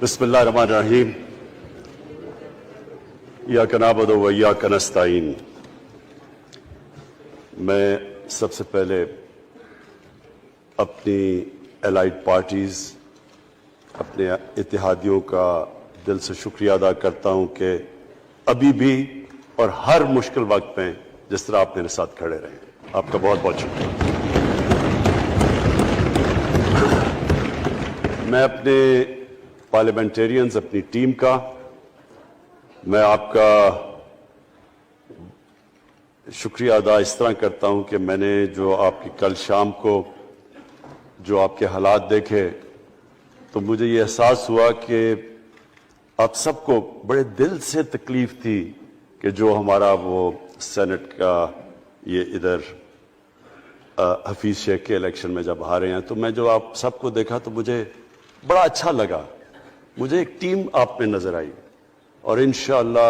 بسم اللہ الرحمن الرحیم ایاک نعبد و ایاک نستعین۔ میں سب سے پہلے اپنی الائڈ پارٹیز، اپنے اتحادیوں کا دل سے شکریہ ادا کرتا ہوں کہ ابھی بھی اور ہر مشکل وقت میں جس طرح آپ میرے ساتھ کھڑے رہے، آپ کا بہت بہت شکریہ۔ میں اپنے پارلیمنٹیرینز، اپنی ٹیم کا، میں آپ کا شکریہ ادا اس طرح کرتا ہوں کہ میں نے جو آپ کی کل شام کو جو آپ کے حالات دیکھے تو مجھے یہ احساس ہوا کہ آپ سب کو بڑے دل سے تکلیف تھی کہ جو ہمارا وہ سینٹ کا یہ ادھر حفیظ شیخ کے الیکشن میں جب ہارے ہیں، تو میں جو آپ سب کو دیکھا تو مجھے بڑا اچھا لگا، مجھے ایک ٹیم آپ میں نظر آئی، اور انشاءاللہ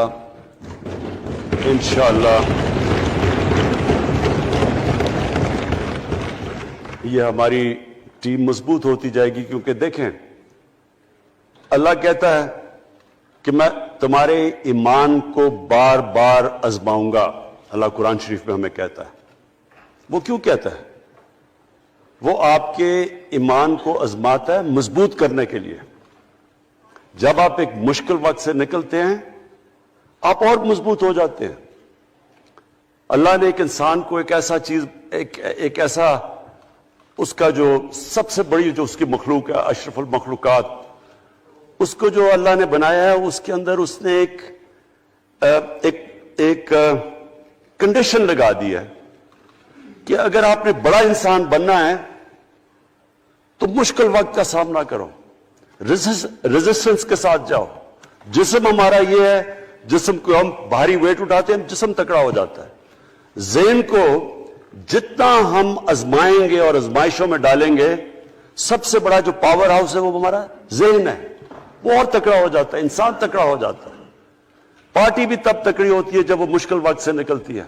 یہ ہماری ٹیم مضبوط ہوتی جائے گی، کیونکہ دیکھیں اللہ کہتا ہے کہ میں تمہارے ایمان کو بار بار آزماؤں گا۔ اللہ قرآن شریف میں ہمیں کہتا ہے۔ وہ کیوں کہتا ہے؟ وہ آپ کے ایمان کو آزماتا ہے مضبوط کرنے کے لیے۔ جب آپ ایک مشکل وقت سے نکلتے ہیں آپ اور مضبوط ہو جاتے ہیں۔ اللہ نے ایک انسان کو ایک ایسا چیز، ایک ایسا اس کا جو سب سے بڑی جو اس کی مخلوق ہے، اشرف المخلوقات، اس کو جو اللہ نے بنایا ہے، اس کے اندر اس نے ایک کنڈیشن لگا دی ہے کہ اگر آپ نے بڑا انسان بننا ہے تو مشکل وقت کا سامنا کرو، ریزسٹنس کے ساتھ جاؤ۔ جسم ہمارا یہ ہے، جسم کو ہم بھاری ویٹ اٹھاتے ہیں، جسم تکڑا ہو جاتا ہے۔ ذہن کو جتنا ہم آزمائیں گے اور آزمائشوں میں ڈالیں گے، سب سے بڑا جو پاور ہاؤس ہے وہ ہمارا ذہن ہے، وہ اور تکڑا ہو جاتا ہے، انسان تکڑا ہو جاتا ہے۔ پارٹی بھی تب تکڑی ہوتی ہے جب وہ مشکل وقت سے نکلتی ہے۔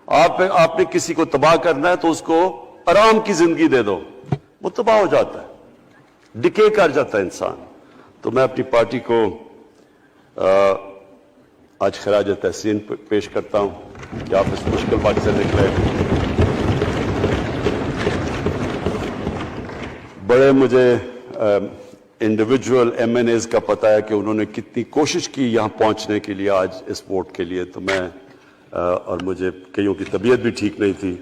آپ نے کسی کو تباہ کرنا ہے تو اس کو آرام کی زندگی دے دو، وہ تباہ ہو جاتا ہے، ڈکے کر جاتا ہے انسان۔ تو میں اپنی پارٹی کو آج خراج تحسین پیش کرتا ہوں کہ آپ اس مشکل وقت سے نکلے۔ بڑے مجھے انڈیویجول ایم این ایز کا پتہ ہے کہ انہوں نے کتنی کوشش کی یہاں پہنچنے کے لیے، آج اس ووٹ کے لیے، تو میں اور مجھے کئیوں کی طبیعت بھی ٹھیک نہیں تھی،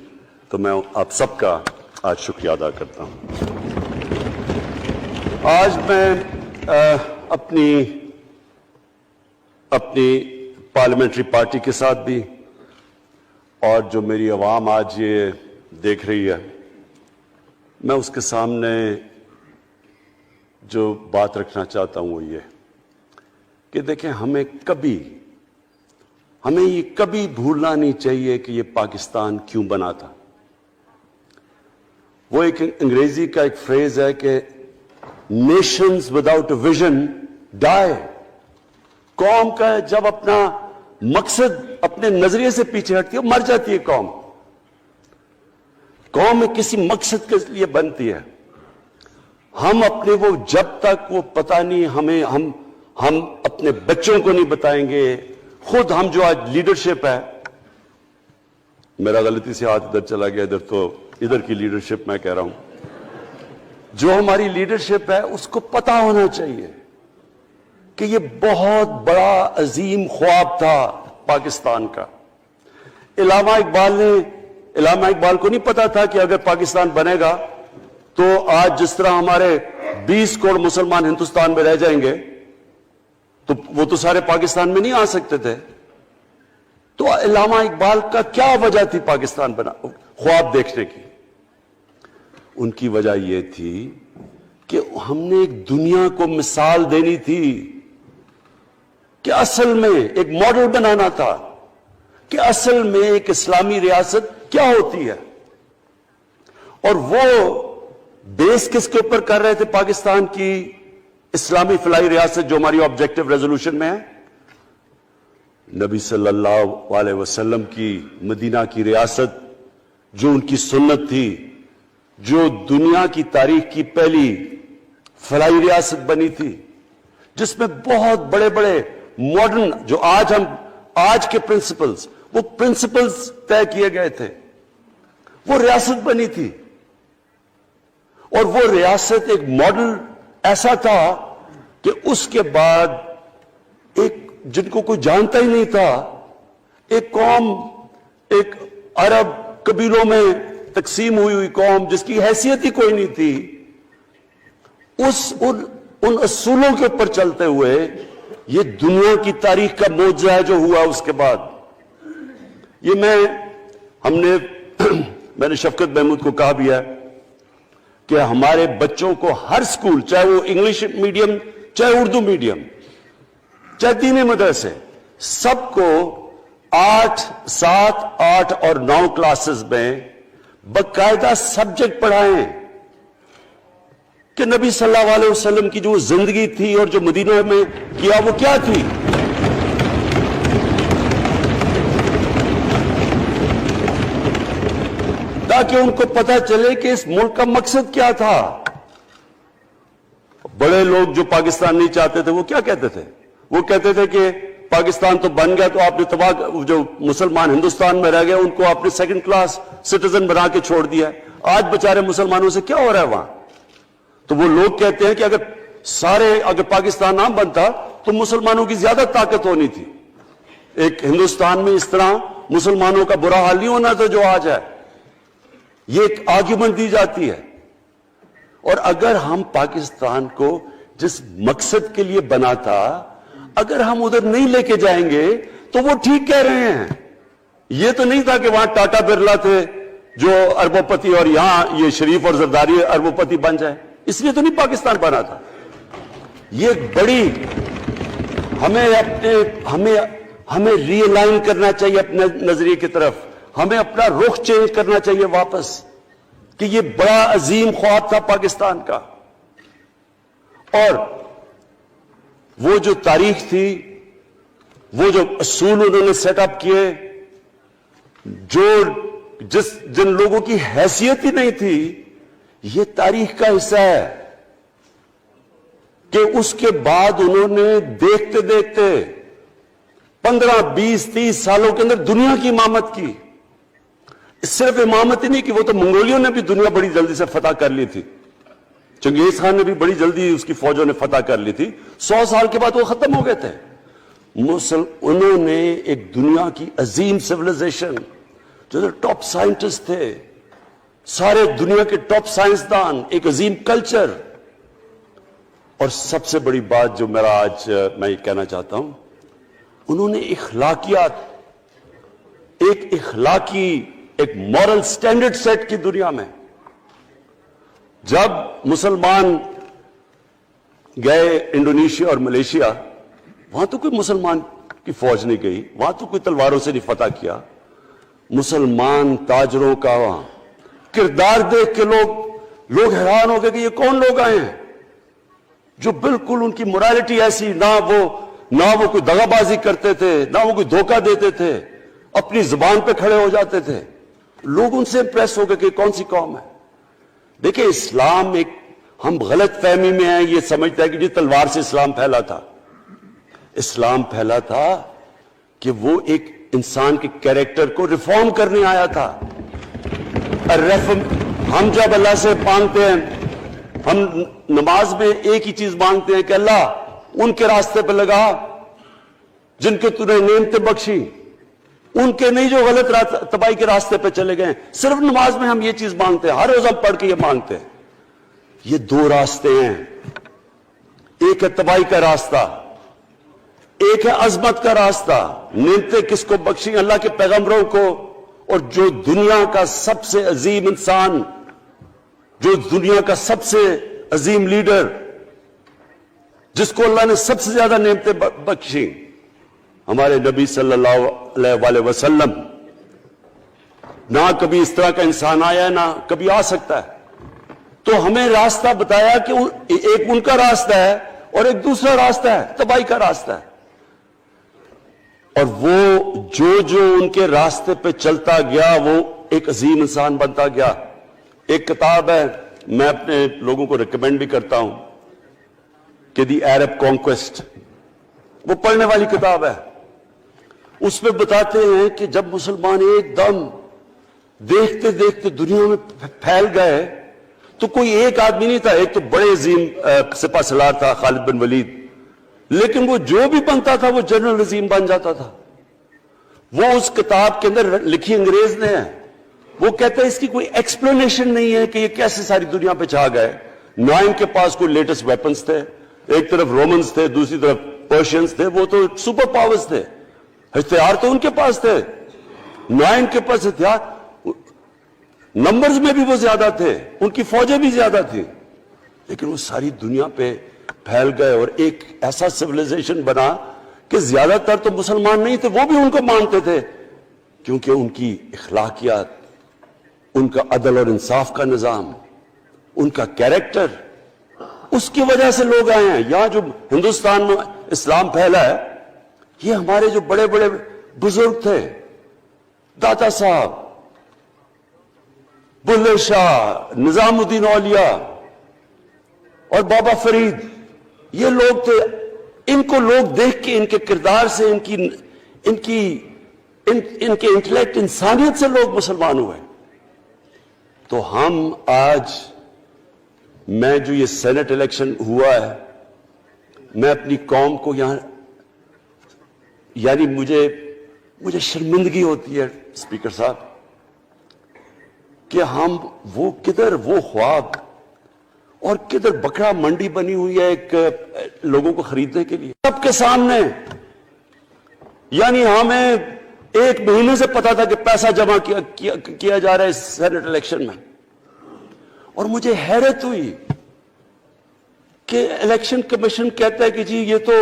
تو میں آپ سب کا آج شکریہ ادا کرتا ہوں۔ آج میں اپنی پارلیمنٹری پارٹی کے ساتھ بھی، اور جو میری عوام آج یہ دیکھ رہی ہے، میں اس کے سامنے جو بات رکھنا چاہتا ہوں وہ یہ کہ دیکھیں ہمیں یہ کبھی بھولنا نہیں چاہیے کہ یہ پاکستان کیوں بنا تھا۔ وہ ایک انگریزی کا ایک فریز ہے کہ نیشنز وداؤٹ اے ویژن ڈائی۔ قوم کا جب اپنا مقصد اپنے نظریے سے پیچھے ہٹتی ہے مر جاتی ہے قوم۔ قوم کسی مقصد کے لیے بنتی ہے۔ ہم اپنے وہ جب تک وہ پتہ نہیں ہم اپنے بچوں کو نہیں بتائیں گے، خود ہم جو آج لیڈرشپ ہے، میرا غلطی سے ہاتھ ادھر چلا گیا، ادھر کی لیڈرشپ میں کہہ رہا ہوں، جو ہماری لیڈرشپ ہے اس کو پتہ ہونا چاہیے کہ یہ بہت بڑا عظیم خواب تھا پاکستان کا۔ علامہ اقبال کو نہیں پتا تھا کہ اگر پاکستان بنے گا تو آج جس طرح ہمارے 20 کروڑ مسلمان ہندوستان میں رہ جائیں گے تو وہ تو سارے پاکستان میں نہیں آ سکتے تھے۔ تو علامہ اقبال کا کیا وجہ تھی پاکستان خواب دیکھنے کی؟ ان کی وجہ یہ تھی کہ ہم نے ایک دنیا کو مثال دینی تھی کہ اصل میں ایک ماڈل بنانا تھا کہ اصل میں ایک اسلامی ریاست کیا ہوتی ہے۔ اور وہ بیس کس کے اوپر کر رہے تھے پاکستان کی اسلامی فلاحی ریاست جو ہماری آبجیکٹو ریزولوشن میں ہے؟ نبی صلی اللہ علیہ وسلم کی مدینہ کی ریاست، جو ان کی سنت تھی، جو دنیا کی تاریخ کی پہلی فلاحی ریاست بنی تھی، جس میں بہت بڑے بڑے ماڈرن جو آج کے پرنسپلز، وہ پرنسپلز طے کیے گئے تھے. وہ ریاست بنی تھی، اور وہ ریاست ایک ماڈل ایسا تھا کہ اس کے بعد ایک جن کو کوئی جانتا ہی نہیں تھا، ایک قوم، ایک عرب قبیلوں میں تقسیم ہوئی قوم جس کی حیثیت ہی کوئی نہیں تھی، ان اصولوں کے اوپر چلتے ہوئے یہ دنیا کی تاریخ کا معجزہ ہے جو ہوا اس کے بعد. یہ میں نے شفقت محمود کو کہا بھی ہے کہ ہمارے بچوں کو ہر سکول، چاہے وہ انگلش میڈیم، چاہے اردو میڈیم، چاہے دینی مدرسے، سب کو 8، 7، 8 اور 9 کلاسز میں باقاعدہ سبجیکٹ پڑھائیں کہ نبی صلی اللہ علیہ وسلم کی جو زندگی تھی اور جو مدینہ میں کیا وہ کیا تھی. تاکہ ان کو پتہ چلے کہ اس ملک کا مقصد کیا تھا. بڑے لوگ جو پاکستان نہیں چاہتے تھے وہ کیا کہتے تھے؟ وہ کہتے تھے کہ پاکستان تو بن گیا تو آپ نے تباہ، جو مسلمان ہندوستان میں رہ گئے ان کو آپ نے سیکنڈ کلاس سٹیزن بنا کے چھوڑ دیا. آج بیچارے مسلمانوں سے کیا ہو رہا ہے وہاں؟ تو وہ لوگ کہتے ہیں کہ اگر پاکستان نہ بنتا تو مسلمانوں کی زیادہ طاقت ہونی تھی. ایک ہندوستان میں اس طرح مسلمانوں کا برا حال نہیں ہونا تھا جو آج ہے. یہ ایک آرگیومنٹ دی جاتی ہے. اور اگر ہم پاکستان کو جس مقصد کے لیے بنا تھا اگر ہم ادھر نہیں لے کے جائیں گے تو وہ ٹھیک کہہ رہے ہیں. یہ تو نہیں تھا کہ وہاں ٹاٹا برلا تھے جو اربوں پتی اور یہاں یہ شریف اور زرداری اربوں پتی بن جائے، اس لیے تو نہیں پاکستان بنا تھا. یہ بڑی ہمیں ری الائن کرنا چاہیے اپنے نظریے کی طرف. ہمیں اپنا رخ چینج کرنا چاہیے واپس کہ یہ بڑا عظیم خواب تھا پاکستان کا. اور وہ جو تاریخ تھی، وہ جو اصول انہوں نے سیٹ اپ کیے، جن لوگوں کی حیثیت ہی نہیں تھی، یہ تاریخ کا حصہ ہے کہ اس کے بعد انہوں نے دیکھتے دیکھتے 15، 20، 30 سالوں کے اندر دنیا کی امامت کی. صرف امامت ہی نہیں کہ وہ تو منگولیوں نے بھی دنیا بڑی جلدی سے فتح کر لی تھی. چنگیز خان نے بھی بڑی جلدی اس کی فوجوں نے فتح کر لی تھی. 100 سال کے بعد وہ ختم ہو گئے تھے. انہوں نے ایک دنیا کی عظیم سیویلائزیشن، جو ٹاپ سائنٹسٹ تھے، سارے دنیا کے ٹاپ سائنسدان، ایک عظیم کلچر. اور سب سے بڑی بات جو آج میں یہ کہنا چاہتا ہوں، انہوں نے اخلاقیات، ایک مورل سٹینڈرڈ سیٹ کی دنیا میں. جب مسلمان گئے انڈونیشیا اور ملیشیا، وہاں تو کوئی مسلمان کی فوج نہیں گئی، وہاں تو کوئی تلواروں سے نہیں فتح کیا. مسلمان تاجروں کا وہاں کردار دیکھ کے لوگ حیران ہو گئے کہ یہ کون لوگ آئے ہیں جو بالکل ان کی مورالٹی ایسی، نہ وہ کوئی دغا بازی کرتے تھے، نہ وہ کوئی دھوکہ دیتے تھے، اپنی زبان پہ کھڑے ہو جاتے تھے. لوگ ان سے امپریس ہو گئے کہ کون سی قوم ہے. دیکھیں، اسلام ہم غلط فہمی میں ہیں، یہ سمجھتا ہے کہ جی تلوار سے اسلام پھیلا تھا. اسلام پھیلا تھا کہ وہ ایک انسان کے کیریکٹر کو ریفارم کرنے آیا تھا. ہم جب اللہ سے مانگتے ہیں، ہم نماز میں ایک ہی چیز مانگتے ہیں کہ اللہ ان کے راستے پہ لگا جن کے تو نے نعمتیں بخشی، ان کے نہیں جو غلط تباہی کے راستے پہ چلے گئے. صرف نماز میں ہم یہ چیز مانگتے ہیں، ہر روز ہم پڑھ کے یہ مانگتے ہیں. یہ 2 راستے ہیں، ایک ہے تباہی کا راستہ، ایک ہے عظمت کا راستہ. نعمتیں کس کو بخشی؟ اللہ کے پیغمبروں کو. اور جو دنیا کا سب سے عظیم انسان، جو دنیا کا سب سے عظیم لیڈر، جس کو اللہ نے سب سے زیادہ نعمتیں بخشی، ہمارے نبی صلی اللہ علیہ وسلم. نہ کبھی اس طرح کا انسان آیا ہے، نہ کبھی آ سکتا ہے. تو ہمیں راستہ بتایا کہ ایک ان کا راستہ ہے اور ایک دوسرا راستہ ہے، تباہی کا راستہ ہے. اور وہ جو ان کے راستے پہ چلتا گیا وہ ایک عظیم انسان بنتا گیا. ایک کتاب ہے، میں اپنے لوگوں کو ریکمینڈ بھی کرتا ہوں، کہ دی عرب کانکویسٹ، وہ پڑھنے والی کتاب ہے. اس میں بتاتے ہیں کہ جب مسلمان ایک دم دیکھتے دیکھتے دنیا میں پھیل گئے تو کوئی ایک آدمی نہیں تھا. ایک تو بڑے عظیم سپہ سالار تھا خالد بن ولید، لیکن وہ جو بھی بنتا تھا وہ جنرل عظیم بن جاتا تھا. وہ اس کتاب کے اندر لکھی انگریز نے ہے. وہ کہتا ہے اس کی کوئی ایکسپلینیشن نہیں ہے کہ یہ کیسے ساری دنیا پہ چھا گئے. نہ ان کے پاس کوئی لیٹسٹ ویپنز تھے، ایک طرف رومنز تھے، دوسری طرف پرشینز تھے، وہ تو سپر پاورز تھے، ہتھیار تو ان کے پاس تھے. نہ ان کے پاس ہتھیار، نمبرز میں بھی وہ زیادہ تھے، ان کی فوجیں بھی زیادہ تھیں، لیکن وہ ساری دنیا پہ پھیل گئے اور ایک ایسا سویلائزیشن بنا کہ زیادہ تر تو مسلمان نہیں تھے، وہ بھی ان کو مانتے تھے، کیونکہ ان کی اخلاقیات، ان کا عدل اور انصاف کا نظام، ان کا کیریکٹر، اس کی وجہ سے لوگ آئے ہیں. یہاں جو ہندوستان میں اسلام پھیلا ہے، یہ ہمارے جو بڑے بڑے بزرگ تھے، داتا صاحب، بلے شاہ، نظام الدین اولیاء اور بابا فرید، یہ لوگ تھے. ان کو لوگ دیکھ کے، ان کے کردار سے، ان کے انٹلیکٹ، انسانیت سے لوگ مسلمان ہوئے. تو ہم آج، میں جو یہ سینٹ الیکشن ہوا ہے، میں اپنی قوم کو یہاں، یعنی مجھے شرمندگی ہوتی ہے اسپیکر صاحب کہ ہم وہ کدھر وہ خواب اور کدھر بکرا منڈی بنی ہوئی ہے ایک لوگوں کو خریدنے کے لیے سب کے سامنے. یعنی ہمیں ایک مہینے سے پتا تھا کہ پیسہ جمع کیا جا رہا ہے اس سینٹ الیکشن میں، اور مجھے حیرت ہوئی کہ الیکشن کمیشن کہتا ہے کہ جی یہ تو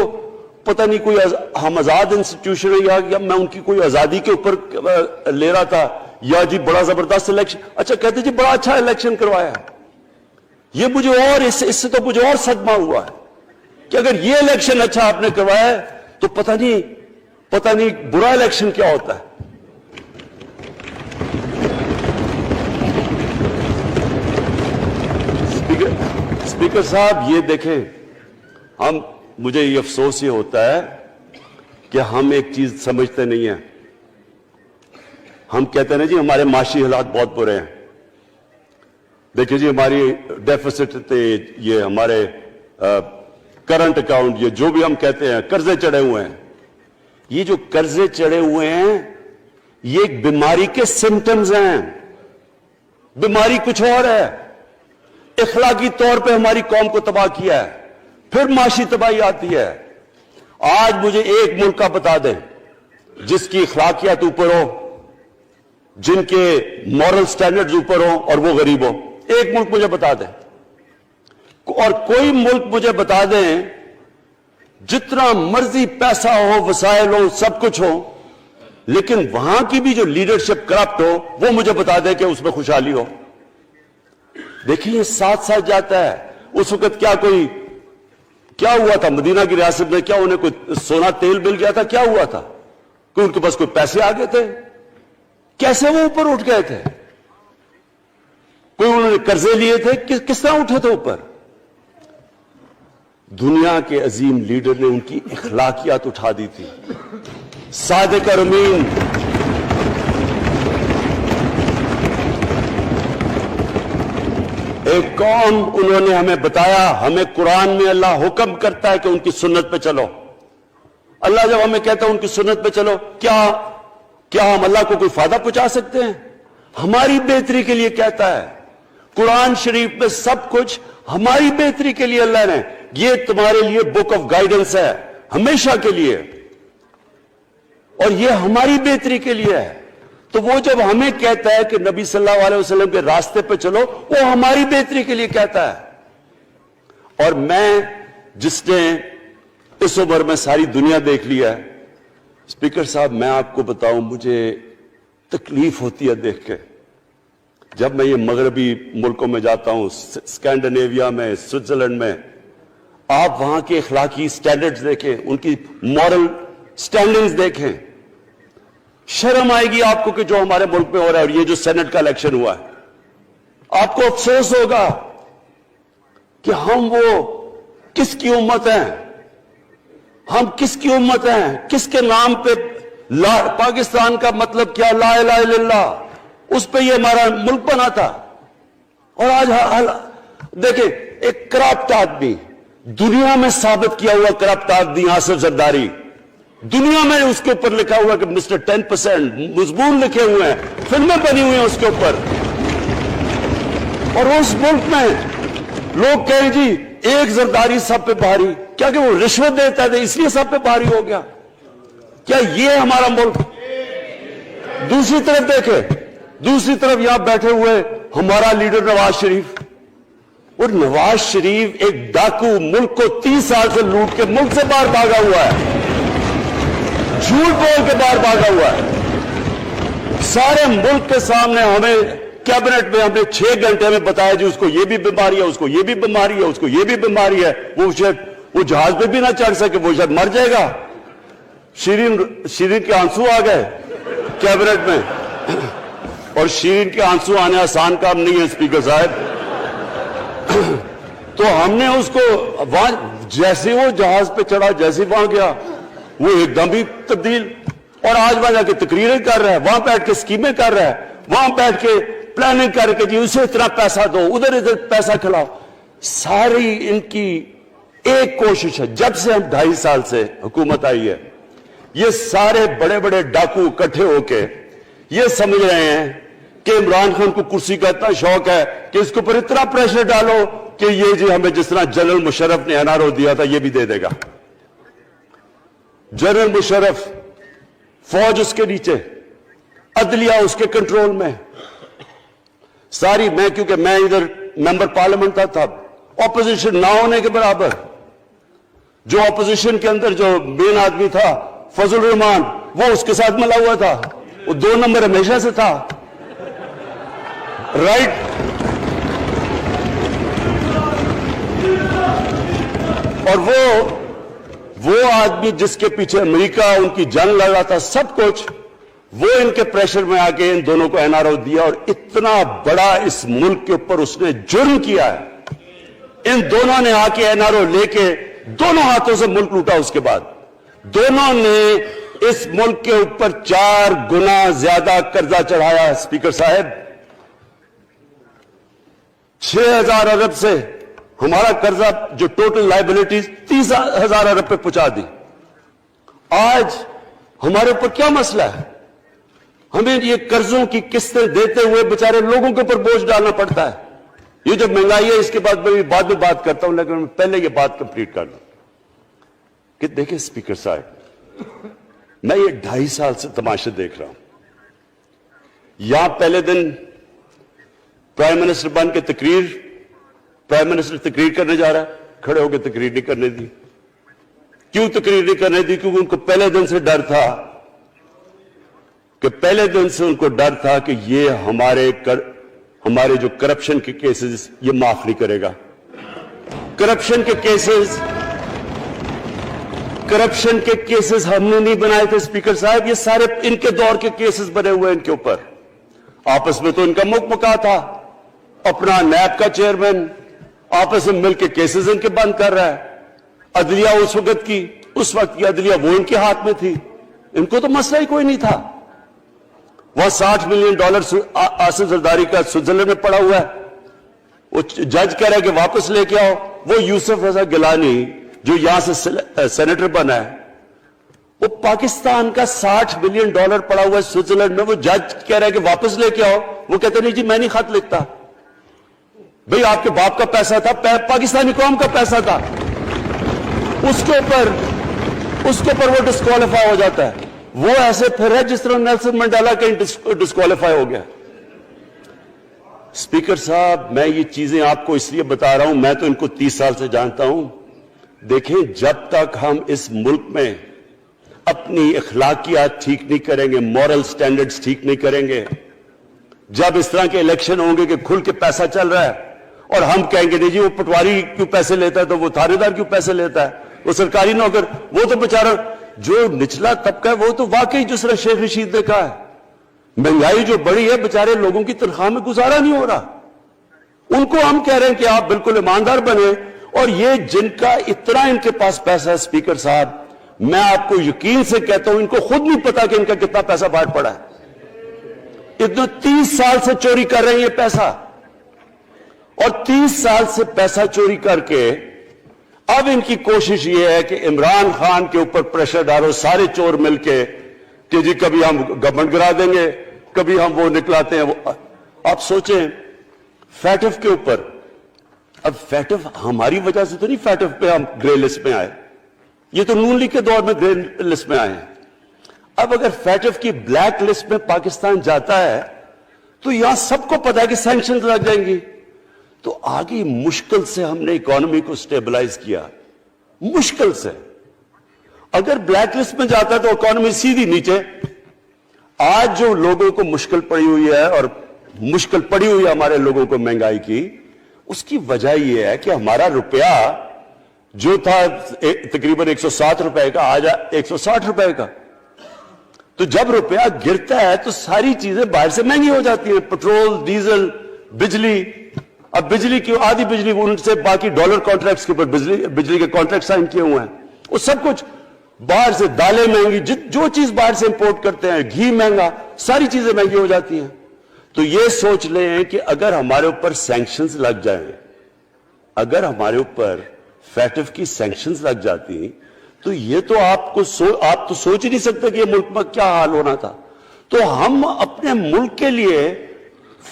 پتہ نہیں کوئی ہم آزاد انسٹیٹیوشن ہے یا میں ان کی کوئی آزادی کے اوپر لے رہا تھا، یا جی بڑا زبردست الیکشن. اچھا کہتے جی بڑا اچھا الیکشن کروایا. یہ مجھے اور اس سے تو مجھے اور صدمہ ہوا ہے کہ اگر یہ الیکشن اچھا آپ نے کروایا ہے تو پتہ نہیں برا الیکشن کیا ہوتا ہے. اسپیکر صاحب یہ دیکھیں، مجھے یہ افسوس یہ ہوتا ہے کہ ہم ایک چیز سمجھتے نہیں ہیں. ہم کہتے ہیں نا جی ہمارے معاشی حالات بہت برے ہیں. دیکھیں جی ہماری ڈیفیسٹ تھے، یہ ہمارے کرنٹ اکاؤنٹ، یہ جو بھی ہم کہتے ہیں قرضے چڑھے ہوئے ہیں. یہ جو قرضے چڑھے ہوئے ہیں یہ ایک بیماری کے سمٹمز ہیں. بیماری کچھ اور ہے. اخلاقی طور پہ ہماری قوم کو تباہ کیا ہے، پھر معاشی تباہی آتی ہے. آج مجھے ایک ملک کا بتا دیں جس کی اخلاقیات اوپر ہو، جن کے مورل سٹینڈرڈز اوپر ہو اور وہ غریب ہو. ایک ملک مجھے بتا دیں، اور کوئی ملک مجھے بتا دیں جتنا مرضی پیسہ ہو، وسائل ہو، سب کچھ ہو، لیکن وہاں کی بھی جو لیڈرشپ کرپٹ ہو وہ مجھے بتا دیں کہ اس میں خوشحالی ہو. دیکھیں یہ ساتھ ساتھ جاتا ہے. اس وقت کیا ہوا تھا مدینہ کی ریاست میں؟ کیا انہیں کوئی سونا تیل مل گیا تھا؟ کیا ہوا تھا؟ کوئی ان کے پاس کوئی پیسے آ گئے تھے؟ کیسے وہ اوپر اٹھ گئے تھے؟ کوئی انہوں نے قرضے لیے تھے؟ کس طرح اٹھے تھے اوپر؟ دنیا کے عظیم لیڈر نے ان کی اخلاقیات اٹھا دی تھی. صادق اور امین، ایک قوم، انہوں نے ہمیں بتایا. ہمیں قرآن میں اللہ حکم کرتا ہے کہ ان کی سنت پہ چلو. اللہ جب ہمیں کہتا ہے ان کی سنت پہ چلو، کیا ہم اللہ کو کوئی فائدہ پہنچا سکتے ہیں؟ ہماری بہتری کے لیے کہتا ہے. قرآن شریف میں سب کچھ ہماری بہتری کے لیے اللہ نے، یہ تمہارے لیے بک آف گائیڈنس ہے ہمیشہ کے لیے، اور یہ ہماری بہتری کے لیے ہے. تو وہ جب ہمیں کہتا ہے کہ نبی صلی اللہ علیہ وسلم کے راستے پہ چلو، وہ ہماری بہتری کے لیے کہتا ہے. اور میں جس نے اس عمر میں ساری دنیا دیکھ لیا ہے، اسپیکر صاحب میں آپ کو بتاؤں مجھے تکلیف ہوتی ہے دیکھ کے. جب میں یہ مغربی ملکوں میں جاتا ہوں، اسکینڈینیویا میں، سوئٹزرلینڈ میں، آپ وہاں کے اخلاقی سٹینڈرڈز دیکھیں، ان کی مورل سٹینڈنگز دیکھیں، شرم آئے گی آپ کو کہ جو ہمارے ملک میں ہو رہا ہے. اور یہ جو سینٹ کا الیکشن ہوا ہے، آپ کو افسوس ہوگا کہ ہم وہ کس کی امت ہیں ہم؟ کس کی امت ہیں؟ کس کے نام پہ پاکستان کا مطلب کیا؟ لا الہ الا اللہ، اس پہ یہ ہمارا ملک بنا تھا۔ اور آج دیکھیں، ایک کرپٹ آدمی، دنیا میں ثابت کیا ہوا کرپٹ آدمی آصف زرداری، دنیا میں اس کے اوپر لکھا ہوا کہ مسٹر 10%، مضمون لکھے ہوئے ہیں، فلمیں بنی ہوئی ہیں اس کے اوپر۔ اور اس ملک میں لوگ کہیں جی ایک زرداری سب پہ بھاری، کیا کہ وہ رشوت دیتا تھا اس لیے سب پہ بھاری ہو گیا؟ کیا یہ ہمارا ملک؟ دوسری طرف دیکھیں، دوسری طرف یہاں بیٹھے ہوئے ہمارا لیڈر نواز شریف، اور نواز شریف ایک ڈاکو، ملک کو 30 سال سے لوٹ کے ملک سے باہر بھاگا ہوا ہے، جھوٹ بول کے باہر بھاگا ہوا ہے۔ سارے ملک کے سامنے ہمیں کیبنٹ میں ہم نے 6 گھنٹے میں بتایا جی اس کو یہ بھی بیماری ہے، اس کو یہ بھی بیماری ہے، اس کو یہ بھی بیماری ہے، وہ جہاز پہ بھی نہ چڑھ سکے، وہ شاید مر جائے گا۔ شیرین کے آنسو آ گئے کیبنٹ میں، اور شیرین کے آنسو آنے آسان کام نہیں ہے اسپیکر صاحب۔ تو ہم نے اس کو وہاں جیسے وہ جہاز پہ چڑھا، جیسے وہاں گیا، وہ ایک دم ہی تبدیل، اور آج وہاں جا کے تقریریں کر رہا ہے، وہاں بیٹھ کے اسکیمیں کر رہا ہے، وہاں بیٹھ کے پلاننگ کر کے جی اسے اتنا پیسہ دو، ادھر ادھر پیسہ کھلاؤ۔ ساری ان کی ایک کوشش ہے، جب سے ہم 2.5 سال سے حکومت آئی ہے، یہ سارے بڑے بڑے ڈاکو اکٹھے ہو کے یہ سمجھ رہے ہیں کہ عمران خان کو کرسی کا اتنا شوق ہے کہ اس کے اوپر اتنا پریشر ڈالو کہ یہ جی ہمیں جس طرح جنرل مشرف نے NRO دیا تھا یہ بھی دے دے گا۔ جنرل مشرف، فوج اس کے نیچے، عدلیہ اس کے کنٹرول میں ساری۔ کیونکہ میں ادھر ممبر پارلیمنٹ تھا تب، اپوزیشن نہ ہونے کے برابر، جو اپوزیشن کے اندر جو مین آدمی تھا فضل الرحمان، وہ اس کے ساتھ ملا ہوا تھا، وہ 2 نمبر ہمیشہ سے تھا، رائٹ۔ اور وہ آدمی جس کے پیچھے امریکہ ان کی جنگ لڑا تھا، سب کچھ، وہ ان کے پریشر میں آ کے ان دونوں کو NRO دیا، اور اتنا بڑا اس ملک کے اوپر اس نے جرم کیا ہے۔ ان دونوں نے آ کے NRO لے کے دونوں ہاتھوں سے ملک لوٹا۔ اس کے بعد دونوں نے اس ملک کے اوپر 4 گنا زیادہ قرضہ چڑھایا۔ اسپیکر صاحب، 6,000 ارب سے ہمارا قرضہ جو ٹوٹل لائبلٹیز 30,000 ارب پہ پہنچا دی۔ آج ہمارے اوپر کیا مسئلہ ہے؟ ہمیں یہ قرضوں کی قسطیں دیتے ہوئے بیچارے لوگوں کے اوپر بوجھ ڈالنا پڑتا ہے۔ یہ جو مہنگائی ہے اس کے بعد میں بعد میں بات کرتا ہوں، لیکن میں پہلے یہ بات کمپلیٹ کر لوں کہ دیکھیں اسپیکر صاحب، میں یہ 2.5 سال سے تماشے دیکھ رہا ہوں۔ یہاں پہلے دن پرائم منسٹر بن کے پرائم منسٹر تقریر کرنے جا رہا ہے، کھڑے ہو کے تقریر نہیں کرنے دی۔ کیوں تقریر نہیں کرنے دی؟ کیونکہ ان کو پہلے دن سے ڈر تھا کہ یہ ہمارے جو کرپشن کے کیسز یہ معاف نہیں کرے گا۔ کرپشن کے کیسز ہم نے نہیں بنائے تھے اسپیکر صاحب، یہ سارے ان کے دور کے کیسز بنے ہوئے ہیں ان کے اوپر۔ آپس میں تو ان کا مکمکا تھا، اپنا نیب کا چیئرمین آپس میں مل کے کیسز ان کے بند کر رہا ہے۔ عدلیہ اس وقت کی عدلیہ وہ ان کے ہاتھ میں تھی، ان کو تو مسئلہ ہی کوئی نہیں تھا۔ وہ $60 ملین آصف زرداری کا سوئٹزرلینڈ میں پڑا ہوا ہے، وہ جج کہہ رہا ہے کہ واپس لے کے آؤ۔ وہ یوسف رضا گیلانی جو یہاں سے سینیٹر بنا ہے، وہ پاکستان کا $60 ملین پڑا ہوا ہے سوئٹزرلینڈ میں، وہ جج کہہ رہا ہے کہ واپس لے کے آؤ۔ وہ کہتے نہیں جی میں نہیں خط لکھتا۔ بھئی آپ کے باپ کا پیسہ تھا، پاکستانی قوم کا پیسہ تھا، اس کے اوپر وہ ڈسکوالیفائی ہو جاتا ہے۔ وہ ایسے پھر ہے جس طرح نیلسن منڈیلا کہیں ڈسکوالیفائی ہو گیا۔ اسپیکر صاحب، میں یہ چیزیں آپ کو اس لیے بتا رہا ہوں، میں تو ان کو 30 سال سے جانتا ہوں۔ دیکھیں، جب تک ہم اس ملک میں اپنی اخلاقیات ٹھیک نہیں کریں گے، مورل سٹینڈرڈز ٹھیک نہیں کریں گے، جب اس طرح کے الیکشن ہوں گے کہ کھل کے پیسہ چل رہا ہے اور ہم کہیں گے نہیں جی وہ پٹواری کیوں پیسے لیتا ہے، تو وہ تھانے دار کیوں پیسے لیتا ہے، وہ سرکاری نوکر، وہ تو بیچارہ جو نچلا طبقہ ہے وہ تو واقعی جس طرح شیخ رشید نے کہا ہے، مہنگائی جو بڑی ہے، بیچارے لوگوں کی تنخواہ میں گزارا نہیں ہو رہا۔ ان کو ہم کہہ رہے ہیں کہ آپ بالکل ایماندار بنے، اور یہ جن کا اتنا ان کے پاس پیسہ ہے اسپیکر صاحب، میں آپ کو یقین سے کہتا ہوں ان کو خود نہیں پتا کہ ان کا کتنا پیسہ باہر پڑا ہے۔ اتنا 30 سال سے چوری کر رہے ہیں یہ پیسہ، اور 30 سال سے پیسہ چوری کر کے اب ان کی کوشش یہ ہے کہ عمران خان کے اوپر پریشر ڈالو سارے چور مل کے کہ جی کبھی ہم گورنمنٹ گرا دیں گے، کبھی ہم وہ نکلاتے ہیں وہ۔ آپ سوچیں فیٹف کے اوپر، اب فیٹف ہماری وجہ سے تو نہیں فیٹف پہ ہم گرے لسٹ میں آئے، یہ تو نون لیگ کے دور میں گرے لسٹ میں آئے ہیں۔ اب اگر فیٹف کی بلیک لسٹ میں پاکستان جاتا ہے تو یہاں سب کو پتا ہے کہ سینکشنز لگ جائیں گی، تو آگے مشکل سے ہم نے اکانومی کو سٹیبلائز کیا، مشکل سے۔ اگر بلیک لسٹ میں جاتا ہے تو اکانومی سیدھی نیچے۔ آج جو لوگوں کو مشکل پڑی ہوئی ہے، اور مشکل پڑی ہوئی ہے ہمارے لوگوں کو مہنگائی کی، اس کی وجہ یہ ہے کہ ہمارا روپیہ جو تھا تقریباً 107 روپے کا، آج 160 روپے کا۔ تو جب روپیہ گرتا ہے تو ساری چیزیں باہر سے مہنگی ہو جاتی ہیں، پٹرول، ڈیزل، بجلی۔ اب بجلی کی آدھی بجلی ان سے باقی ڈالر کانٹریکٹس کے اوپر بجلی کے کانٹریکٹ سائن کیے ہوئے ہیں، وہ سب کچھ باہر سے، دالیں مہنگی، جو چیز باہر سے امپورٹ کرتے ہیں، گھی مہنگا، ساری چیزیں مہنگی ہو جاتی ہیں۔ تو یہ سوچ لیں کہ اگر ہمارے اوپر سینکشنز لگ جائیں، اگر ہمارے اوپر فیٹف کی سینکشنز لگ جاتی تو یہ تو آپ تو سوچ ہی نہیں سکتے کہ یہ ملک میں کیا حال ہونا تھا۔ تو ہم اپنے ملک کے لیے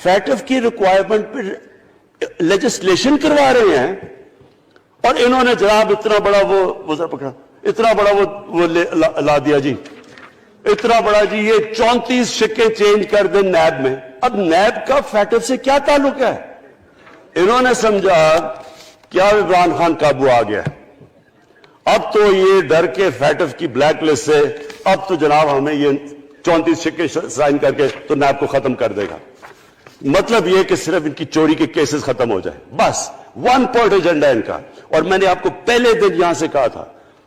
فیٹف کی ریکوائرمنٹ پہ لیجسلیشن کروا رہے ہیں، اور انہوں نے جناب اتنا بڑا وہ ذرا پکڑا، اتنا بڑا وہ لا دیا جی، اتنا بڑا جی، یہ 34 شکیں چینج کر دیں نیب میں۔ اب نیب کا فیٹف سے کیا تعلق ہے؟ انہوں نے سمجھا کیا عمران خان قابو آ گیا، اب تو یہ ڈر کے فیٹف کی بلیک لسٹ سے اب تو جناب ہمیں یہ 34 شکیں سائن کر کے تو نیب کو ختم کر دے گا۔ مطلب یہ کہ صرف ان کی چوری کے کیسز ختم ہو جائے، بس ون پوائنٹ ایجنڈا ان کا۔ اور میں نے آپ کو پہلے دن یہاں سے کہا تھا،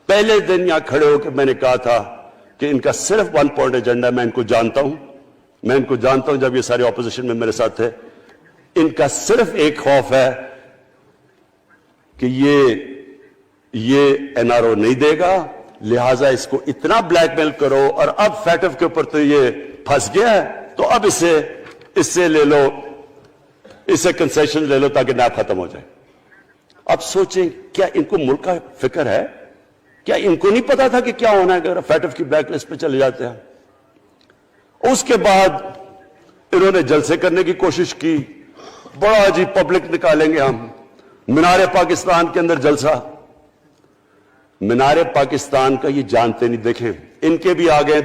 پہلے دن یہاں کھڑے ہو کے میں نے کہا تھا کہ ان کا صرف ون پوائنٹ ایجنڈا، میں ان کو جانتا ہوں، میں ان کو جانتا ہوں، جب یہ سارے اپوزیشن میں میرے ساتھ تھے، ان کا صرف ایک خوف ہے کہ یہ این آر او نہیں دے گا، لہٰذا اس کو اتنا بلیک میل کرو، اور اب فیٹف کے اوپر تو یہ پھنس گیا ہے تو اب اس سے لے لو، اس سے کنسیشن لے لو تاکہ نیب ختم ہو جائے۔ اب سوچیں کیا ان کو ملک کا فکر ہے؟ کیا ان کو نہیں پتا تھا کہ کیا ہونا ہے اگر فیٹف کی بلیک لسٹ پہ چلے جاتے ہیں؟ اس کے بعد انہوں نے جلسے کرنے کی کوشش کی، بڑا جی پبلک نکالیں گے ہم، مینار پاکستان کے اندر جلسہ۔ مینار پاکستان کا یہ جانتے نہیں، دیکھیں ان کے بھی آگئے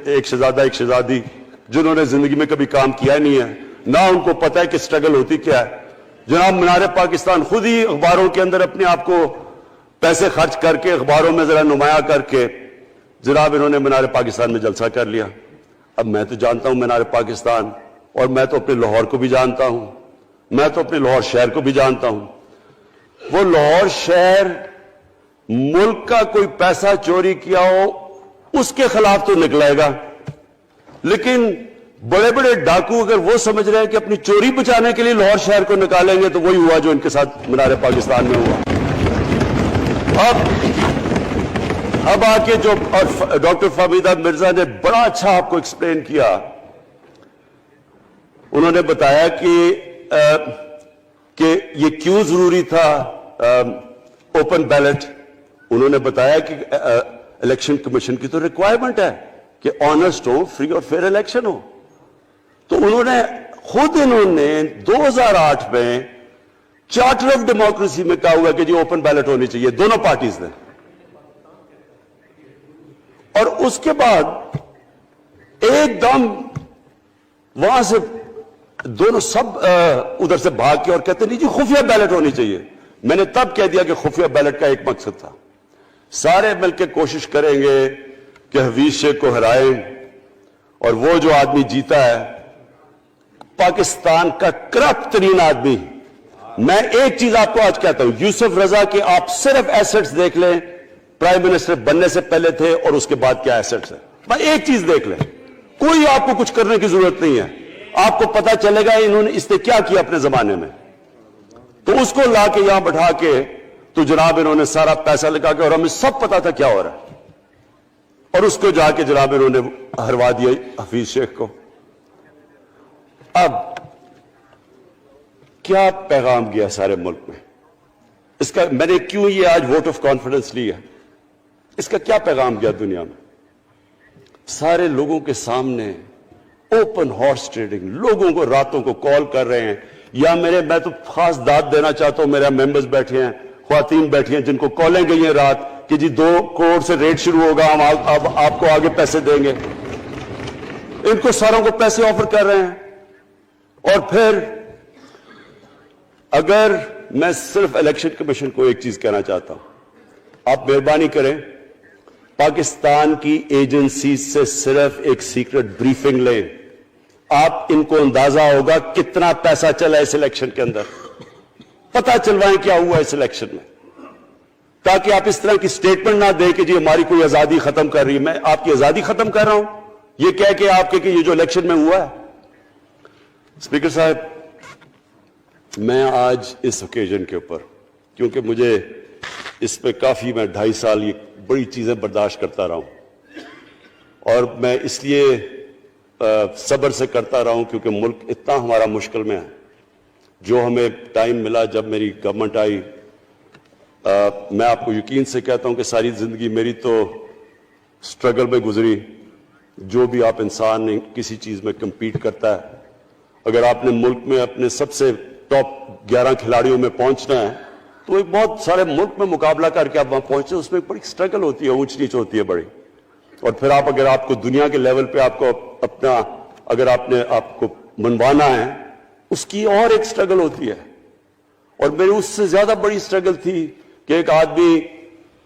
ایک شہزادہ ایک شہزادی جنہوں نے زندگی میں کبھی کام کیا نہیں ہے، نہ ان کو پتہ ہے کہ سٹرگل ہوتی کیا ہے۔ جناب مینار پاکستان خود ہی اخباروں کے اندر اپنے آپ کو پیسے خرچ کر کے اخباروں میں ذرا نمایاں کر کے جناب انہوں نے مینار پاکستان میں جلسہ کر لیا۔ اب میں تو جانتا ہوں مینار پاکستان، اور میں تو اپنے لاہور کو بھی جانتا ہوں، میں تو اپنے لاہور شہر کو بھی جانتا ہوں۔ وہ لاہور شہر ملک کا کوئی پیسہ چوری کیا ہو اس کے خلاف تو نکلے گا، لیکن بڑے بڑے ڈاکو اگر وہ سمجھ رہے ہیں کہ اپنی چوری بچانے کے لیے لاہور شہر کو نکالیں گے تو وہی ہوا جو ان کے ساتھ مینار پاکستان میں ہوا۔ اب آ کے جو ڈاکٹر فہمیدہ مرزا نے بڑا اچھا آپ کو ایکسپلین کیا، انہوں نے بتایا کہ یہ کیوں ضروری تھا اوپن بیلٹ۔ انہوں نے بتایا کہ الیکشن کمیشن کی تو ریکوائرمنٹ ہے کہ آنسٹ ہو، فری اور فیئر الیکشن ہو۔ تو انہوں نے 2008 میں چارٹر آف ڈیموکریسی میں کہا ہوا کہ جی اوپن بیلٹ ہونی چاہیے، دونوں پارٹیز نے۔ اور اس کے بعد ایک دم وہاں سے دونوں سب ادھر سے بھاگ کے اور کہتے نہیں جی خفیہ بیلٹ ہونی چاہیے۔ میں نے تب کہہ دیا کہ خفیہ بیلٹ کا ایک مقصد تھا، سارے مل کے کوشش کریں گے کہ حفیظ شیخ کو ہرائیں، اور وہ جو آدمی جیتا ہے پاکستان کا کرپٹ ترین آدمی۔ میں ایک چیز آپ کو آج کہتا ہوں، یوسف رضا کے آپ صرف ایسٹس دیکھ لیں، پرائم منسٹر بننے سے پہلے تھے اور اس کے بعد کیا ایسٹس ہیں، بس ایک چیز دیکھ لیں، کوئی آپ کو کچھ کرنے کی ضرورت نہیں ہے، آپ کو پتا چلے گا انہوں نے اس نے کیا کیا اپنے زمانے میں۔ تو اس کو لا کے یہاں بٹھا کے تو جناب انہوں نے سارا پیسہ لگا کے, اور ہمیں سب پتا تھا کیا ہو رہا ہے, اور اس کو جا کے جناب انہوں نے ہروا دیا حفیظ شیخ کو. اب کیا پیغام گیا سارے ملک میں اس کا؟ میں نے کیوں یہ آج ووٹ آف کانفیڈنس لی ہے, اس کا کیا پیغام گیا دنیا میں؟ سارے لوگوں کے سامنے اوپن ہارس ٹریڈنگ, لوگوں کو راتوں کو کال کر رہے ہیں, یا میں تو خاص داد دینا چاہتا ہوں, میرے ممبرز بیٹھے ہیں, خواتین بیٹھی ہیں جن کو کالیں گئی ہیں رات کہ جی 2 کروڑ سے ریٹ شروع ہوگا, ہم آپ کو آگے پیسے دیں گے. ان کو ساروں کو پیسے آفر کر رہے ہیں. اور پھر اگر میں صرف الیکشن کمیشن کو ایک چیز کہنا چاہتا ہوں, آپ مہربانی کریں پاکستان کی ایجنسی سے صرف ایک سیکرٹ بریفنگ لیں, آپ ان کو اندازہ ہوگا کتنا پیسہ چلا اس الیکشن کے اندر, پتہ چلوائیں کیا ہوا اس الیکشن میں, تاکہ آپ اس طرح کی سٹیٹمنٹ نہ دیں کہ جی ہماری کوئی آزادی ختم کر رہی ہے. میں آپ کی آزادی ختم کر رہا ہوں یہ کہہ کے آپ کہ یہ جو الیکشن میں ہوا ہے. اسپیکر صاحب, میں آج اس اوکیزن کے اوپر, کیونکہ مجھے اس پہ کافی, میں 2.5 سال یہ بڑی چیزیں برداشت کرتا رہا ہوں, اور میں اس لیے صبر سے کرتا رہا ہوں کیونکہ ملک اتنا ہمارا مشکل میں ہے. جو ہمیں ٹائم ملا جب میری گورنمنٹ آئی, میں آپ کو یقین سے کہتا ہوں کہ ساری زندگی میری تو سٹرگل میں گزری. جو بھی آپ انسان کسی چیز میں کمپیٹ کرتا ہے, اگر آپ نے ملک میں اپنے سب سے ٹاپ 11 کھلاڑیوں میں پہنچنا ہے تو ایک بہت سارے ملک میں مقابلہ کر کے آپ وہاں پہنچے, اس میں بڑی سٹرگل ہوتی ہے, اونچ نیچ ہوتی ہے بڑی. اور پھر اگر آپ کو دنیا کے لیول پہ آپ کو اپنا, اگر آپ کو منوانا ہے, اس کی اور ایک سٹرگل ہوتی ہے. اور میری اس سے زیادہ بڑی سٹرگل تھی کہ ایک آدمی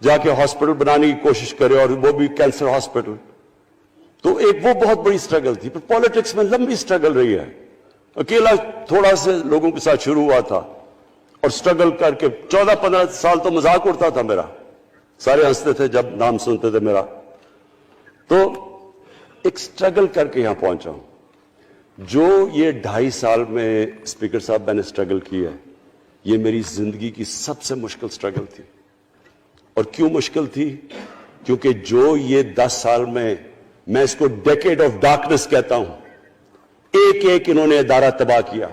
جا کے ہاسپٹل بنانے کی کوشش کرے, اور وہ بھی کینسر ہاسپٹل, تو ایک وہ بہت بڑی سٹرگل تھی. پھر پالیٹکس میں لمبی سٹرگل رہی ہے. اکیلا تھوڑا سے لوگوں کے ساتھ شروع ہوا تھا, اور سٹرگل کر کے 14-15 سال تو مذاق اڑتا تھا میرا, سارے ہنستے تھے جب نام سنتے تھے میرا. تو ایک سٹرگل کر کے یہاں پہنچا ہوں. جو یہ 2.5 سال میں اسپیکر صاحب میں نے سٹرگل کی ہے, یہ میری زندگی کی سب سے مشکل سٹرگل تھی. اور کیوں مشکل تھی؟ کیونکہ جو یہ 10 سال میں اس کو ڈیکیڈ آف ڈارکنس کہتا ہوں, ایک ایک انہوں نے ادارہ تباہ کیا.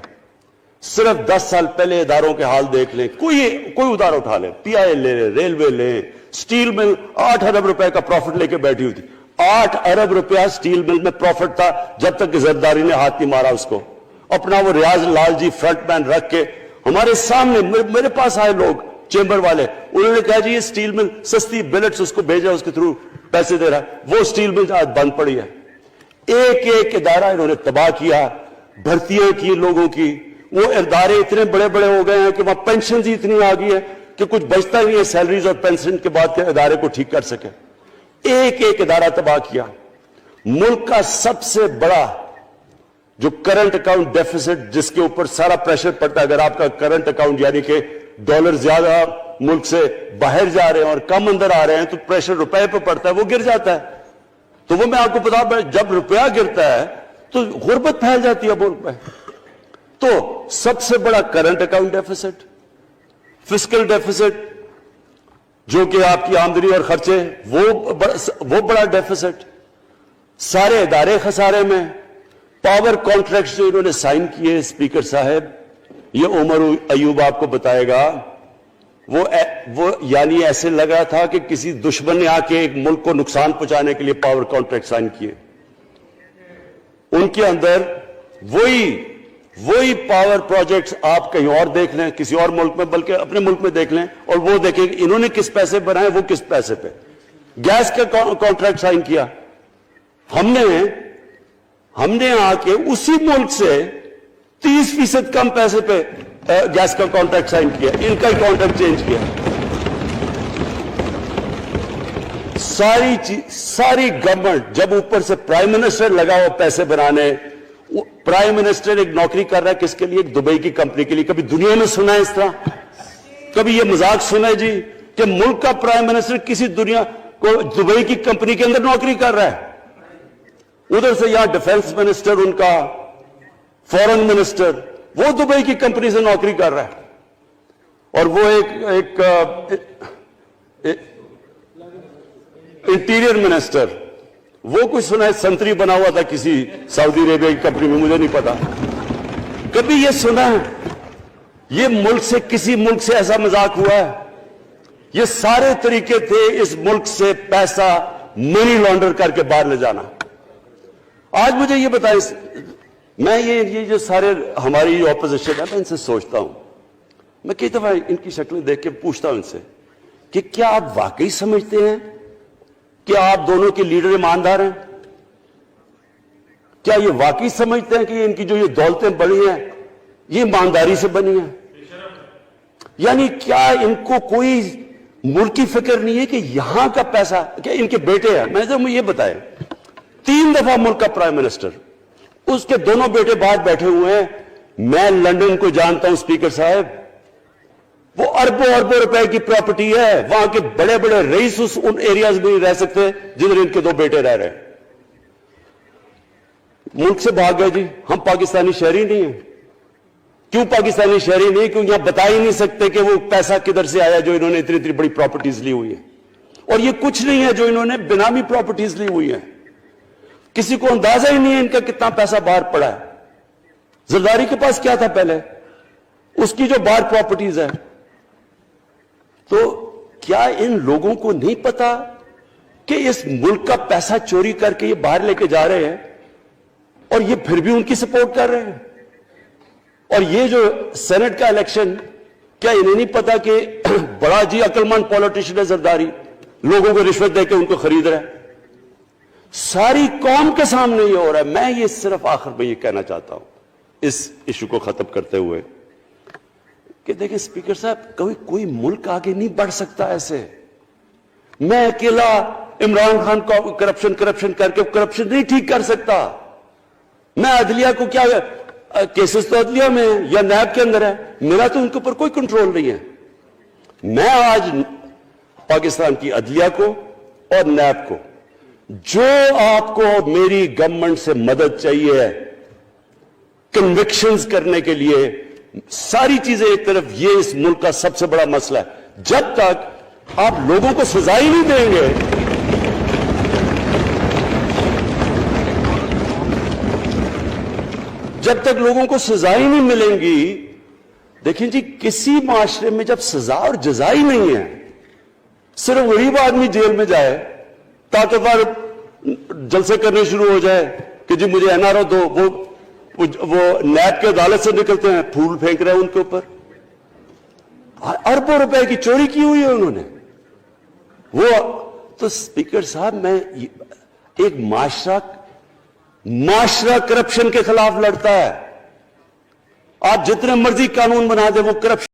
صرف 10 سال پہلے اداروں کے حال دیکھ لیں, کوئی ادارہ اٹھا لیں, پی آئی لے لیں, ریلوے لیں, سٹیل مل 8 ارب روپے کا پروفٹ لے کے بیٹھی ہوئی تھی. 8 ارب روپیہ سٹیل مل میں پروفٹ تھا جب تک کہ زرداری نے ہاتھ نہیں مارا اس کو. اپنا وہ ریاض لال جی فرنٹ مین رکھ کے ہمارے سامنے, میرے پاس آئے لوگ چیمبر والے, انہوں نے کہا جی یہ سٹیل مل سستی بلٹس اس کو بھیجا, اس کے تھرو پیسے دے رہا ہے. وہ سٹیل مل آج بند پڑی ہے. ایک ایک ادارہ انہوں نے تباہ کیا, بھرتیاں کی لوگوں کی. وہ ادارے اتنے بڑے بڑے ہو گئے ہیں کہ وہاں پینشن ہی اتنی آ گئی ہے کہ کچھ بچتا نہیں ہے سیلریز اور پینشن کے بعد کے ادارے کو ٹھیک کر سکے. ایک ایک ادارہ تباہ کیا. ملک کا سب سے بڑا جو کرنٹ اکاؤنٹ ڈیفیسٹ, جس کے اوپر سارا پریشر پڑتا ہے, اگر آپ کا کرنٹ اکاؤنٹ یعنی کہ ڈالر زیادہ ملک سے باہر جا رہے ہیں اور کم اندر آ رہے ہیں, تو پریشر روپے پہ پڑتا ہے, وہ گر جاتا ہے. تو وہ میں آپ کو بتا, جب روپیہ گرتا ہے تو غربت پھیل جاتی ہے ملک میں. تو سب سے بڑا current account deficit, fiscal deficits جو کہ آپ کی آمدنی اور خرچے, وہ بڑا ڈیفیسٹ. سارے ادارے خسارے میں. پاور کانٹریکٹس جو انہوں نے سائن کیے اسپیکر صاحب, یہ عمر ایوب آپ کو بتائے گا, وہ یعنی ایسے لگا تھا کہ کسی دشمن نے آ کے ایک ملک کو نقصان پہنچانے کے لیے پاور کانٹریکٹ سائن کیے. ان کے اندر وہی پاور پروجیکٹس آپ کہیں اور دیکھ لیں, کسی اور ملک میں, بلکہ اپنے ملک میں دیکھ لیں, اور وہ دیکھیں کہ انہوں نے کس پیسے بنائے, وہ کس پیسے پہ. گیس کا کانٹریکٹ سائن کیا ہم نے آ کے اسی ملک سے 30% کم پیسے پہ گیس کا کانٹریکٹ سائن کیا, ان کا ہی کانٹریکٹ چینج کیا. ساری گورنمنٹ, جب اوپر سے پرائم منسٹر لگا ہوا پیسے بنانے. پرائم منسٹر ایک نوکری کر رہا ہے کس کے لیے؟ ایک دبئی کی کمپنی کے لیے. کبھی دنیا میں سنا ہے اس طرح؟ کبھی یہ مذاق سنا ہے جی کہ ملک کا پرائم منسٹر کسی دنیا کو دبئی کی کمپنی کے اندر نوکری کر رہا ہے؟ ادھر سے یہاں ڈیفنس منسٹر, ان کا فورن منسٹر, وہ دبئی کی کمپنی سے نوکری کر رہا ہے. اور وہ ایک انٹیریئر منسٹر، وہ کچھ سنا ہے سنتری بنا ہوا تھا کسی سعودی عربیہ کی کمپنی میں، مجھے نہیں پتا. کبھی یہ سنا ہے یہ ملک سے کسی ملک سے ایسا مذاق ہوا ہے؟ یہ سارے طریقے تھے اس ملک سے پیسہ منی لانڈر کر کے باہر لے جانا. آج مجھے یہ بتائیں، میں یہ جو سارے ہماری اپوزیشن ہے، میں ان سے سوچتا ہوں، میں کئی دفعہ ان کی شکلیں دیکھ کے پوچھتا ہوں ان سے کہ کیا آپ واقعی سمجھتے ہیں کہ آپ دونوں کے لیڈر ایماندار ہیں؟ کیا یہ واقعی سمجھتے ہیں کہ ان کی جو یہ دولتیں بڑی ہیں یہ ایمانداری سے بنی ہیں؟ یعنی کیا ان کو کوئی ملک کی فکر نہیں ہے کہ یہاں کا پیسہ، کیا ان کے بیٹے ہیں؟ میں مجھے یہ بتائیں، 3 دفعہ ملک کا پرائم منسٹر، اس کے دونوں بیٹے باہر بیٹھے ہوئے ہیں. میں لندن کو جانتا ہوں اسپیکر صاحب، وہ اربوں اربوں روپے کی پراپرٹی ہے، وہاں کے بڑے بڑے رئیس ان ایریاز میں نہیں رہ سکتے جدھر ان کے 2 بیٹے رہ رہے ہیں. ملک سے بھاگ گئے جی. ہم پاکستانی شہری نہیں ہیں. کیوں پاکستانی شہری نہیں؟ کیوں یہاں بتا ہی نہیں سکتے کہ وہ پیسہ کدھر سے آیا جو انہوں نے اتنی بڑی پراپرٹیز لی ہوئی ہیں. اور یہ کچھ نہیں ہے جو انہوں نے بنامی پراپرٹیز لی ہوئی ہیں. کسی کو اندازہ ہی نہیں ہے ان کا کتنا پیسہ باہر پڑا ہے. زرداری کے پاس کیا تھا پہلے؟ اس کی جو باہر پراپرٹیز ہے. تو کیا ان لوگوں کو نہیں پتا کہ اس ملک کا پیسہ چوری کر کے یہ باہر لے کے جا رہے ہیں اور یہ پھر بھی ان کی سپورٹ کر رہے ہیں؟ اور یہ جو سینٹ کا الیکشن، کیا انہیں نہیں پتا کہ بڑا جی عقل مند پولیٹیشن ہے زرداری، لوگوں کو رشوت دے کے ان کو خرید رہا ہے؟ ساری قوم کے سامنے یہ ہو رہا ہے. میں یہ صرف آخر میں یہ کہنا چاہتا ہوں اس ایشو کو ختم کرتے ہوئے کہ دیکھیں اسپیکر صاحب، کوئی ملک آگے نہیں بڑھ سکتا ایسے. میں اکیلا عمران خان کو کرپشن کر کے کرپشن نہیں ٹھیک کر سکتا. میں عدلیہ کو کیا، کیسز تو عدلیہ میں یا نیب کے اندر ہے، میرا تو ان کے اوپر کوئی کنٹرول نہیں ہے. میں آج پاکستان کی عدلیہ کو اور نیب کو، جو آپ کو میری گورنمنٹ سے مدد چاہیے کنوکشنز کرنے کے لیے، ساری چیزیں ایک طرف، یہ اس ملک کا سب سے بڑا مسئلہ ہے. جب تک آپ لوگوں کو سزا ہی نہیں دیں گے، جب تک لوگوں کو سزا ہی نہیں ملیں گی. دیکھیں جی، کسی معاشرے میں جب سزا اور جزا ہی نہیں ہے، صرف غریب آدمی جیل میں جائے، طاقتور جلسے کرنے شروع ہو جائے کہ جی مجھے این آر او دو، وہ نیب کے عدالت سے نکلتے ہیں، پھول پھینک رہے ہیں ان کے اوپر. اربوں روپے کی چوری کی ہوئی ہے انہوں نے. وہ تو اسپیکر صاحب، میں ایک معاشرہ کرپشن کے خلاف لڑتا ہے. آپ جتنے مرضی قانون بنا دیں، وہ کرپشن